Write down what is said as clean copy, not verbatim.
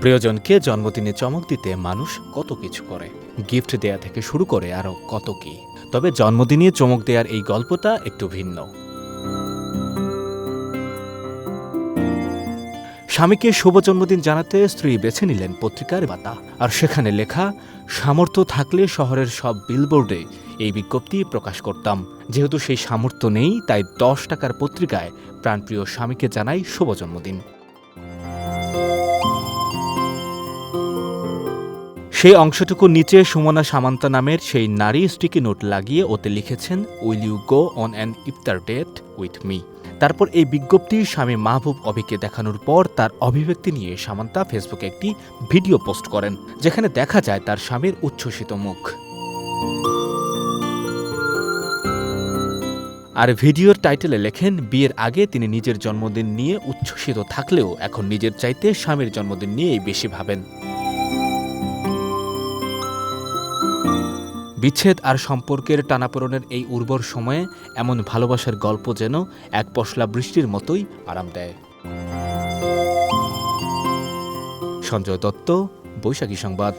প্রিয়জনকে জন্মদিনে চমক দিতে মানুষ কত কিছু করে, গিফট দেয়া থেকে শুরু করে আরও কত কি। তবে জন্মদিনে চমক দেওয়ার এই গল্পটা একটু ভিন্ন। স্বামীকে শুভ জন্মদিন জানাতে স্ত্রী বেছে নিলেন পত্রিকার পাতা, আর সেখানে লেখা, সামর্থ্য থাকলে শহরের সব বিলবোর্ডে এই বিজ্ঞপ্তি প্রকাশ করতাম। যেহেতু সেই সামর্থ্য নেই, তাই 10 টাকার পত্রিকায় প্রাণপ্রিয় স্বামীকে জানাই শুভ জন্মদিন। সেই অংশটুকু নিচে সুমনা সামান্তা নামের সেই নারী স্টিকি নোট লাগিয়ে ওতে লিখেছেন, will you go on an ইফতার ডেট উইথ মি। তারপর এই বিজ্ঞপ্তি স্বামী মাহবুব অবিকে দেখানোর পর তার অভিব্যক্তি নিয়ে সামান্তা ফেসবুকে একটি ভিডিও পোস্ট করেন, যেখানে দেখা যায় তার স্বামীর উচ্ছ্বসিত মুখ। আর ভিডিওর টাইটেলে লেখেন, বিয়ের আগে তিনি নিজের জন্মদিন নিয়ে উচ্ছ্বসিত থাকলেও এখন নিজের চাইতে স্বামীর জন্মদিন নিয়েই বেশি ভাবেন। বিচ্ছেদ আর সম্পর্কের টানাপোড়েনের এই উর্বর সময়ে এমন ভালোবাসার গল্প যেন এক পশলা বৃষ্টির মতোই আরাম দেয়। সঞ্জয় দত্ত, বৈশাখী সংবাদ।